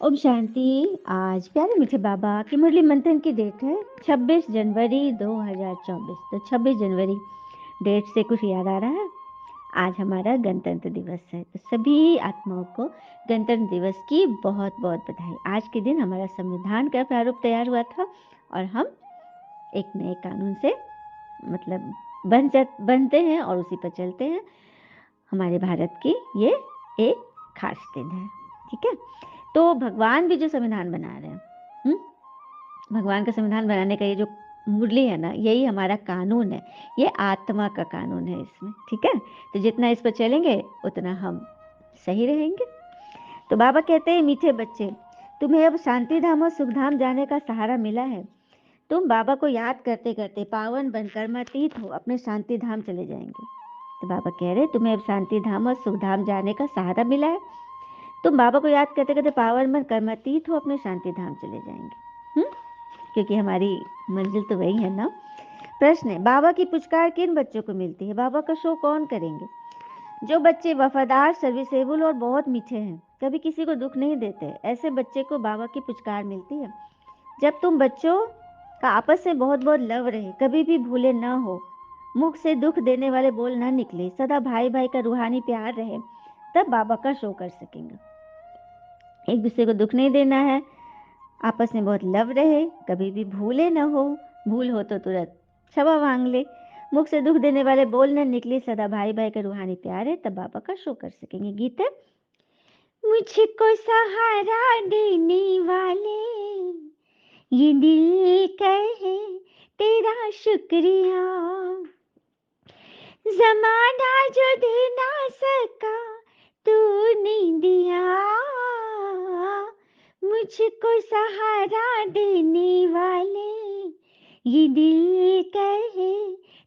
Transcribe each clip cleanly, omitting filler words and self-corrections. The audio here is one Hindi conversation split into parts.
ओम शांति। आज प्यारे मीठे बाबा की मुरली मंथन की डेट है 26 जनवरी 2024। तो 26 जनवरी डेट से कुछ याद आ रहा है। आज हमारा गणतंत्र दिवस है, तो सभी आत्माओं को गणतंत्र दिवस की बहुत बहुत बधाई। आज के दिन हमारा संविधान का प्रारूप तैयार हुआ था और हम एक नए कानून से मतलब बनते हैं और उसी पर चलते हैं। हमारे भारत की ये एक खास दिन है। ठीक है, तो भगवान भी जो संविधान बना रहे हैं, भगवान का संविधान बनाने का ये जो मुरली है ना, यही हमारा कानून है। ये आत्मा का कानून है इसमें। ठीक है, तो जितना इस पर चलेंगे उतना हम सही रहेंगे। तो बाबा कहते हैं, मीठे बच्चे, तुम्हें अब शांति धाम और सुख धाम जाने का सहारा मिला है। तुम बाबा को याद करते करते पावन बनकर कर्मातीत हो अपने शांति धाम चले जाएंगे। तो बाबा कह रहे, तुम्हें अब शांति धाम और सुख धाम जाने का सहारा मिला है। तुम बाबा को याद करते करते पावन बन कर्मातीत हो अपने शांति धाम चले जाएंगे। क्योंकि हमारी मंजिल तो वही है ना। प्रश्न है, बाबा की पुचकार किन बच्चों को मिलती है? बाबा का शो कौन करेंगे? जो बच्चे वफादार, सर्विसेबल और बहुत मीठे हैं, कभी किसी को दुख नहीं देते, ऐसे बच्चे को बाबा की पुचकार मिलती है। जब तुम बच्चों का आपस में बहुत बहुत लव रहे, कभी भी भूले न हो, मुख से दुख देने वाले बोल न निकले, सदा भाई भाई का रूहानी प्यार रहे, तब बाबा का शो कर सकेंगे। एक दूसरे को दुख नहीं देना है, आपस में बहुत लव रहे, कभी भी भूले न हो, भूल हो तो तुरंत क्षमा मांग ले, मुख से दुख देने वाले बोल न निकले, सदा भाई भाई का रूहानी प्यार है, तब बाबा का शो कर सकेंगे। गीत है, मुझको सहारा देने वाले ये दिल कहे तेरा शुक्रिया, जमाना जो दे ना सका तूने दिया, मुझको सहारा देने वाले ये दिल कहे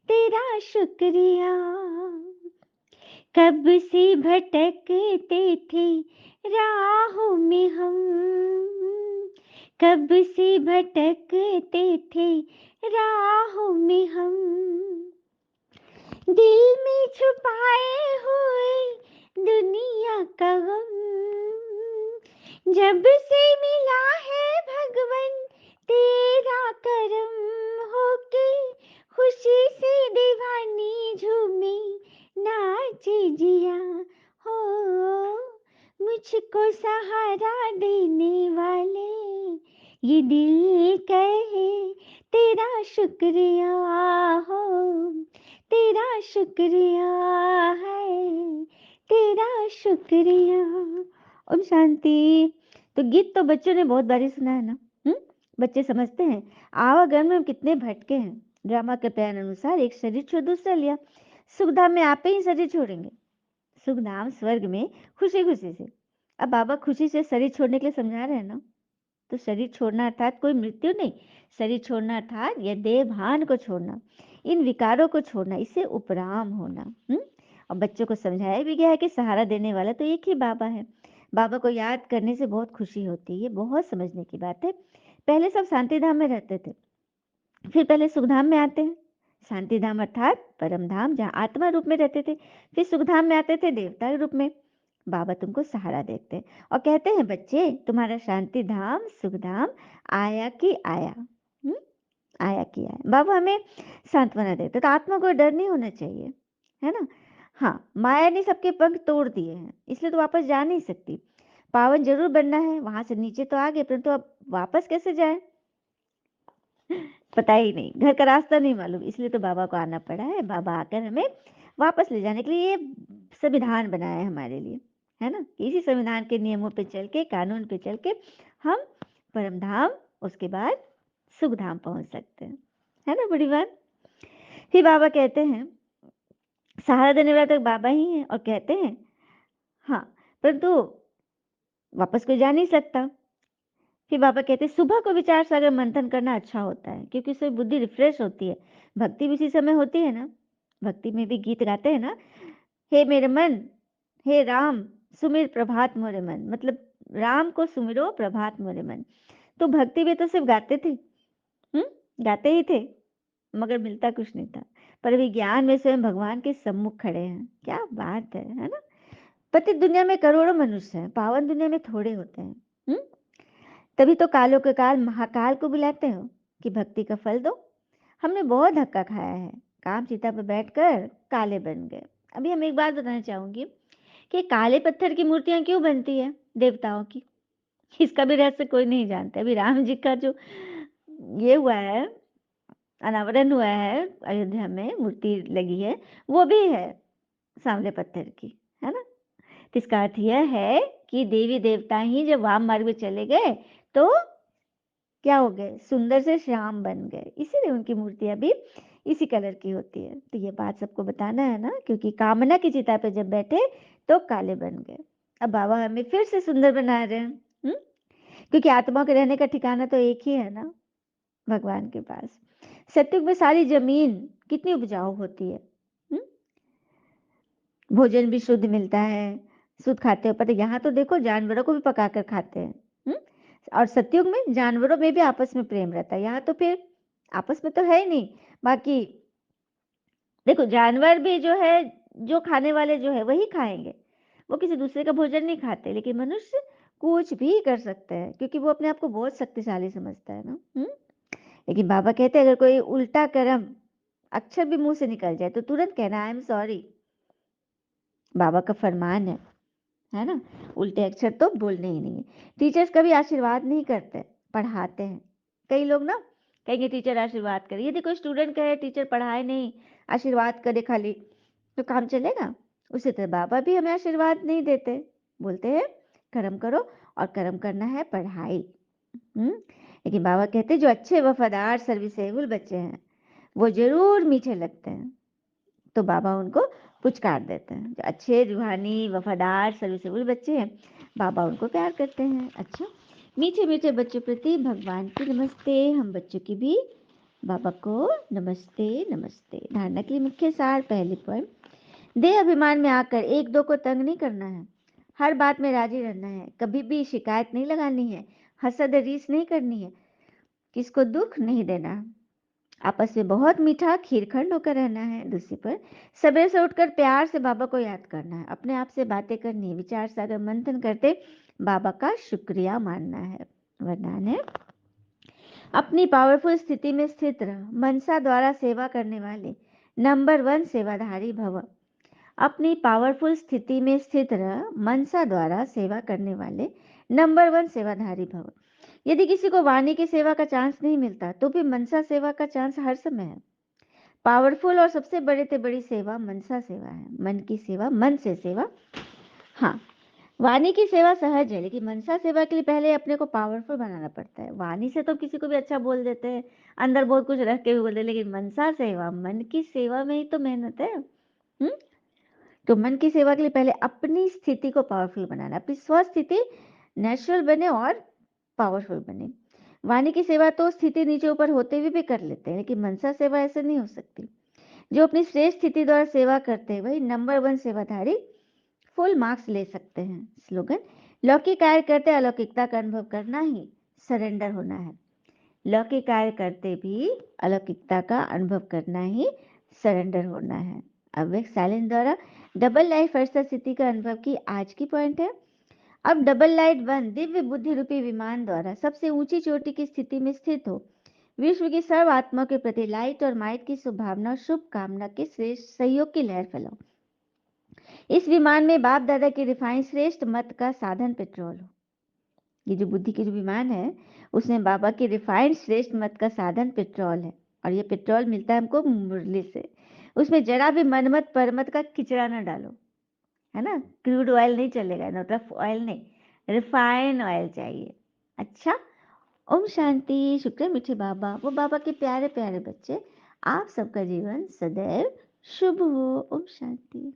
तेरा शुक्रिया। कब से भटकते थे राहों में हम, कब से भटकते थे राहों में हम, दिल में छुपाए हुए दुनिया का गम, जब से मिला है भगवन तेरा करम, होके खुशी से दीवानी झूमे नाचे जिया, हो मुझको सहारा देने वाले ये दिल कहे तेरा शुक्रिया, हो तेरा शुक्रिया है, तेरा शुक्रिया। ओम शांति। तो गीत तो बच्चों ने बहुत बारी सुना है ना। बच्चे समझते हैं आवागमन में हम कितने भटके हैं। ड्रामा के प्लान अनुसार एक शरीर छोड़ दूसरा लिया। सुखधाम में आप ही शरीर छोड़ेंगे, सुखधाम स्वर्ग में खुशी खुशी से। अब बाबा खुशी से शरीर छोड़ने के लिए समझा रहे हैं ना। तो शरीर छोड़ना अर्थात कोई मृत्यु नहीं, शरीर छोड़ना अर्थात यह देह भान को छोड़ना, इन विकारों को छोड़ना, इससे उपराम होना। और बच्चों को समझाया भी गया है कि सहारा देने वाला तो एक ही बाबा है। बाबा को याद करने से बहुत खुशी होती है, ये बहुत समझने की बात है। पहले सब शांति धाम में रहते थे, फिर पहले सुखधाम में आते हैं। शांति धाम अर्थात परम धाम, जहाँ आत्मा रूप में रहते थे। फिर सुखधाम में आते थे देवता रूप में। बाबा तुमको सहारा देते हैं और कहते हैं, बच्चे तुम्हारा शांति धाम सुख धाम आया कि आया। आया कि आया। बाबा हमें सांत्वना देते, तो आत्मा को डर नहीं होना चाहिए, है ना। हाँ, माया ने सबके पंख तोड़ दिए हैं, इसलिए तो वापस जा नहीं सकती। पावन जरूर बनना है, वहां से नीचे तो आ गए, परंतु अब वापस कैसे जाए पता ही नहीं, घर का रास्ता नहीं मालूम, इसलिए तो बाबा को आना पड़ा है। बाबा आकर हमें वापस ले जाने के लिए ये संविधान बनाया है हमारे लिए, है ना। इसी संविधान के नियमों पे चल के, कानून पे चल के हम परम धाम, उसके बाद सुख धाम पहुंच सकते हैं, है ना बड़ी बात। फिर बाबा कहते हैं, सहारा देने वाला तो बाबा ही है, और कहते हैं हाँ, परंतु वापस कोई जा नहीं सकता। फिर बाबा कहते हैं, सुबह को विचार सागर मंथन करना अच्छा होता है, क्योंकि उससे बुद्धि रिफ्रेश होती है। भक्ति भी इसी समय होती है ना। भक्ति में भी गीत गाते हैं ना, हे मेरे मन, हे राम सुमिर प्रभात मोरे मन, मतलब राम को सुमिरो प्रभात मोरे मन। तो भक्ति में तो सिर्फ गाते थे, गाते ही थे, मगर मिलता कुछ नहीं था। पर विज्ञान में स्वयं भगवान के सम्मुख खड़े हैं, क्या बात है ना। पतित दुनिया में करोड़ों मनुष्य हैं, पावन दुनिया में थोड़े होते हैं। तभी तो कालों के काल महाकाल को बुलाते हो कि भक्ति का फल दो। हमने बहुत धक्का खाया है, काम सीता पर बैठकर काले बन गए। अभी हम एक बात बताना चाहूंगी कि काले पत्थर की मूर्तियां क्यों बनती है देवताओं की, इसका भी रहस्य कोई नहीं जानता। अभी राम जी का जो ये हुआ है, अनावरण हुआ है, अयोध्या में मूर्ति लगी है, वो भी है सांवले पत्थर की, है ना। तो इसका अर्थ यह है कि देवी देवता ही जब वाम मार्ग में चले गए तो क्या हो गए, सुंदर से श्याम बन गए, इसीलिए उनकी मूर्तियां भी इसी कलर की होती है। तो ये बात सबको बताना है ना, क्योंकि कामना की चिता पे जब बैठे तो काले बन गए। अब बाबा हमें फिर से सुंदर बना रहे हैं, क्योंकि आत्मा के रहने का ठिकाना तो एक ही है ना, भगवान के पास। सत्युग में सारी जमीन कितनी उपजाऊ होती है, भोजन भी शुद्ध मिलता है, शुद्ध खाते हो। पर यहाँ तो देखो जानवरों को भी पका कर खाते हैं, और सत्युग में जानवरों में भी आपस में प्रेम रहता है। यहाँ तो फिर आपस में तो है ही नहीं। बाकी देखो जानवर भी जो है, जो खाने वाले जो है वही खाएंगे, वो किसी दूसरे का भोजन नहीं खाते। लेकिन मनुष्य कुछ भी कर सकते हैं, क्योंकि वो अपने आप को बहुत शक्तिशाली समझता है ना। लेकिन बाबा कहते हैं अगर कोई उल्टा कर्म अक्षर भी मुंह से निकल जाए तो तुरंत कहना आई एम सॉरी। बाबा का फरमान है ना, उल्टे अक्षर तो बोलने ही नहीं है। टीचर्स कभी आशीर्वाद नहीं करते, पढ़ाते हैं। कई लोग ना कहेंगे टीचर आशीर्वाद करे, यदि कोई स्टूडेंट कहे टीचर पढ़ाए नहीं, आशीर्वाद करे खाली, तो काम चलेगा? उसी तरह बाबा भी हमें आशीर्वाद नहीं देते, बोलते हैं कर्म करो, और कर्म करना है पढ़ाई। लेकिन बाबा कहते हैं जो अच्छे वफादार सर्विसेबल बच्चे हैं वो जरूर मीठे लगते हैं, तो बाबा उनको पुचकार देते हैं। जो अच्छे रूहानी वफादार सर्विसेबल बच्चे हैं बाबा उनको प्यार करते हैं। अच्छा, मीठे मीठे बच्चों प्रति भगवान की नमस्ते। हम बच्चों की भी बाबा को नमस्ते नमस्ते। धारणा के लिए मुख्य सार, पहले पॉइंट, देह अभिमान में आकर एक दो को तंग नहीं करना है, हर बात में राजी रहना है, कभी भी शिकायत नहीं लगानी है, हसद रीस नहीं करनी है, किसको दुख नहीं देना, आपस में बहुत मीठा खीरखंड होकर रहना है। दूसरी पर सवेरे से उठकर प्यार से बाबा को याद करना है, अपने आप से बातें करनी है, विचार सागर मंथन करते बाबा का शुक्रिया मानना है। वरदान है अपनी पावरफुल स्थिति में स्थित रह, मनसा द्वारा सेवा करने वाले नंबर 1 सेवाधारी भव। अपनी पावरफुल स्थिति में स्थित रह, मनसा द्वारा सेवा करने वाले नंबर 1 सेवाधारी भव। यदि किसी को वाणी की सेवा का चांस नहीं मिलता तो भी मनसा सेवा का चांस हर समय है। पावरफुल और सबसे बड़े से बड़ी सेवा मनसा सेवा है, मन की सेवा, मन से सेवा। हाँ, वाणी की सेवा सहज है, लेकिन मनसा सेवा के लिए पहले अपने को पावरफुल बनाना पड़ता है। वाणी से तो किसी को भी अच्छा बोल देते हैं, अंदर बहुत कुछ रख के भी बोल देते, लेकिन मनसा सेवा, मन की सेवा में ही तो मेहनत है। तो मन की सेवा के लिए पहले अपनी स्थिति को पावरफुल बनाना, अपनी स्वस्थिति नेचुरल बने और पावरफुल बने। वाणी की सेवा तो स्थिति नीचे ऊपर होते हुए भी कर लेते हैं, लेकिन मनसा सेवा ऐसे नहीं हो सकती। जो अपनी श्रेष्ठ स्थिति द्वारा सेवा करते हैं वही नंबर 1 सेवाधारी फुल मार्क्स ले सकते हैं। स्लोगन, लौकिक कार्य करते अलौकिकता का अनुभव करना ही सरेंडर होना है। लौकिक कार्य करते भी अलौकिकता का अनुभव करना ही सरेंडर होना है। अव्यक्त साइलेंस द्वारा डबल लाइफ फरिश्ता स्थिति का अनुभव की आज की पॉइंट है। अब डबल लाइट 1 दिव्य बुद्धि रूपी विमान द्वारा सबसे ऊंची चोटी की स्थिति में स्थित हो, विश्व की सर्व आत्मा के प्रति लाइट और माइट की शुभभावना और शुभ कामना के श्रेष्ठ सहयोग की लहर फैलाओ। इस विमान में बाप दादा की रिफाइन श्रेष्ठ मत का साधन पेट्रोल हो। ये जो बुद्धि की जो विमान है उसमें बाबा की रिफाइंड श्रेष्ठ मत का साधन पेट्रोल है, और ये पेट्रोल मिलता है हमको मुरली से। उसमें जरा भी मनमत परमत का किचड़ा ना डालो, है ना। क्रूड ऑयल नहीं चलेगा, नोट ऑयल नहीं, रिफाइन ऑयल चाहिए। अच्छा, ओम शांति। शुक्र मीठे बाबा, वो बाबा के प्यारे प्यारे बच्चे, आप सबका जीवन सदैव शुभ हो। ओम शांति।